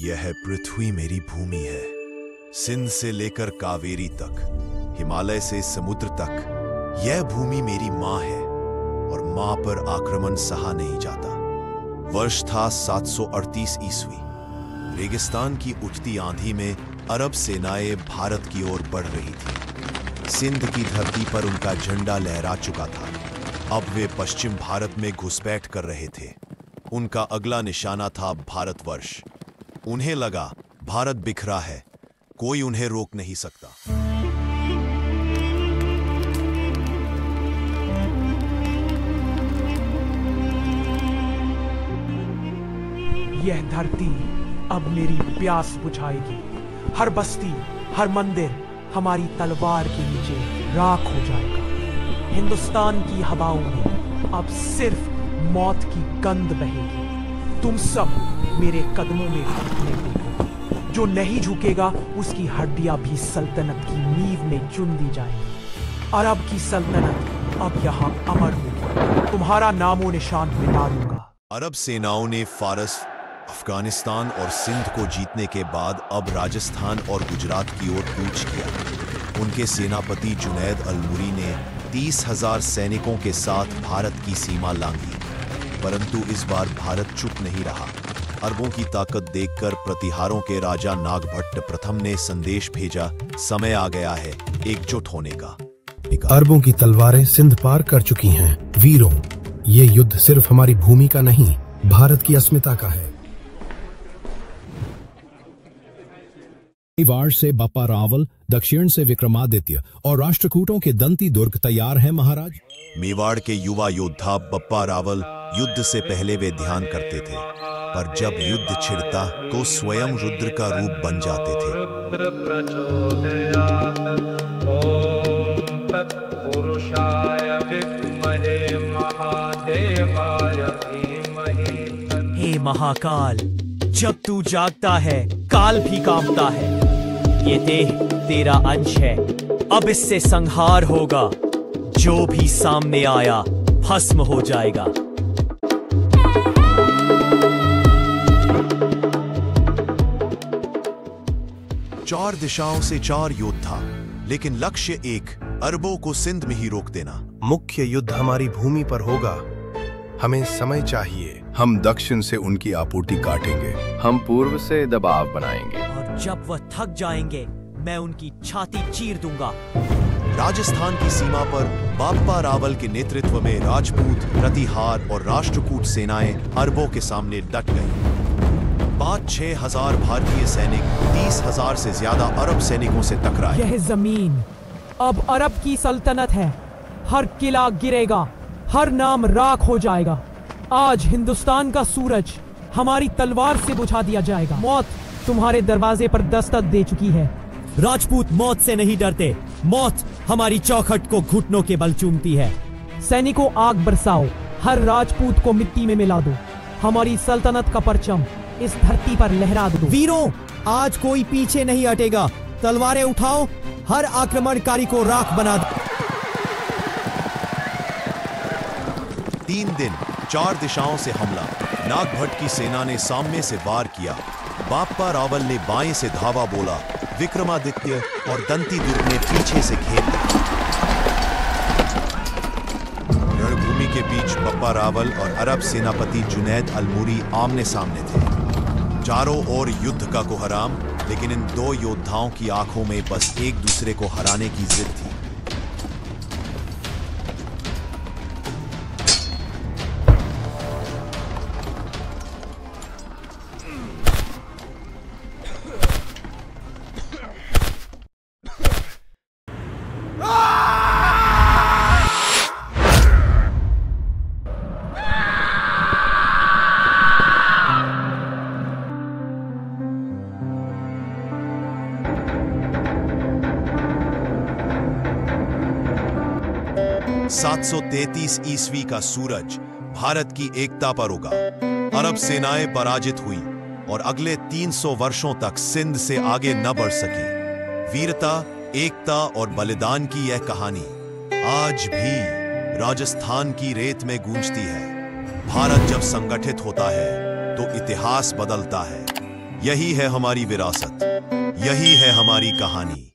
यह पृथ्वी मेरी भूमि है। सिंध से लेकर कावेरी तक, हिमालय से समुद्र तक, यह भूमि मेरी मां है और मां पर आक्रमण सहा नहीं जाता। वर्ष था 738 ईस्वी। रेगिस्तान की उठती आंधी में अरब सेनाएं भारत की ओर बढ़ रही थी। सिंध की धरती पर उनका झंडा लहरा चुका था। अब वे पश्चिम भारत में घुसपैठ कर रहे थे। उनका अगला निशाना था भारतवर्ष। उन्हें लगा भारत बिखरा है, कोई उन्हें रोक नहीं सकता। यह धरती अब मेरी प्यास बुझाएगी। हर बस्ती, हर मंदिर हमारी तलवार के नीचे राख हो जाएगा। हिंदुस्तान की हवाओं में अब सिर्फ मौत की गंध बहेगी। तुम सब मेरे कदमों में घुटने टेकोगे। जो नहीं झुकेगा उसकी हड्डियां भी सल्तनत की नींव में चुन दी जाएंगी। अरब की सल्तनत अब यहाँ अमर होगी। तुम्हारा नामो निशान मिटा दूंगा। अरब सेनाओं ने फारस, अफगानिस्तान और सिंध को जीतने के बाद अब राजस्थान और गुजरात की ओर कूच किया। उनके सेनापति जुनैद अलमुरी ने 30,000 सैनिकों के साथ भारत की सीमा लांघी, परंतु इस बार भारत चुप नहीं रहा। अरबों की ताकत देखकर प्रतिहारों के राजा नागभट्ट प्रथम ने संदेश भेजा, समय आ गया है एकजुट होने का। अरबों की तलवारें सिंध पार कर चुकी हैं। वीरों, ये युद्ध सिर्फ हमारी भूमि का नहीं, भारत की अस्मिता का है। मेवाड़ से बप्पा रावल, दक्षिण से विक्रमादित्य और राष्ट्रकूटों के दंती दुर्ग तैयार हैं महाराज। मेवाड़ के युवा योद्धा बप्पा रावल युद्ध से पहले वे ध्यान करते थे, पर जब युद्ध छिड़ता तो स्वयं रुद्र का रूप बन जाते थे। हे महाकाल, जब तू जागता है काल भी कांपता है। ये देह तेरा अंश है, अब इससे संहार होगा। जो भी सामने आया भस्म हो जाएगा। चार दिशाओं से 4 योद्धा, लेकिन लक्ष्य एक, अरबों को सिंध में ही रोक देना। मुख्य युद्ध हमारी भूमि पर होगा। हमें समय चाहिए। हम दक्षिण से उनकी आपूर्ति काटेंगे। हम पूर्व से दबाव बनाएंगे। और जब वह थक जाएंगे मैं उनकी छाती चीर दूंगा। राजस्थान की सीमा पर बप्पा रावल के नेतृत्व में राजपूत, प्रतिहार और राष्ट्रकूट सेनाएं अरबों के सामने डट गईं। 5-6 हजार भारतीय सैनिक 30,000 से ज्यादा अरब सैनिकों से टकराए। यह जमीन अब अरब की सल्तनत है। हर किला गिरेगा, हर नाम राख हो जाएगा। आज हिंदुस्तान का सूरज हमारी तलवार से बुझा दिया जाएगा। मौत तुम्हारे दरवाजे पर दस्तक दे चुकी है। राजपूत मौत से नहीं डरते। मौत हमारी चौखट को घुटनों के बल चूमती है। सैनिकों, आग बरसाओ, हर राजपूत को मिट्टी में मिला दो। हमारी सल्तनत का परचम इस धरती पर लहरा दो। वीरों, आज कोई पीछे नहीं हटेगा। तलवारें उठाओ, हर आक्रमणकारी को राख बना दो। 3 दिन 4 दिशाओं से हमला। नागभट्ट की सेना ने सामने से वार किया। बप्पा रावल ने बाएं से धावा बोला। विक्रमादित्य और दंती दुर्ग ने पीछे से घेर लिया। रणभूमि के बीच बप्पा रावल और अरब सेनापति जुनैद अलमुरी आमने सामने थे। चारों ओर युद्ध का कोहराम, लेकिन इन 2 योद्धाओं की आंखों में बस एक दूसरे को हराने की जिद थी। (733 ईस्वी का सूरज भारत की एकता पर उगा। अरब सेनाएं पराजित हुई और अगले 300 वर्षों तक सिंध से आगे न बढ़ सकी। वीरता, एकता और बलिदान की यह कहानी आज भी राजस्थान की रेत में गूंजती है। भारत जब संगठित होता है तो इतिहास बदलता है। यही है हमारी विरासत, यही है हमारी कहानी।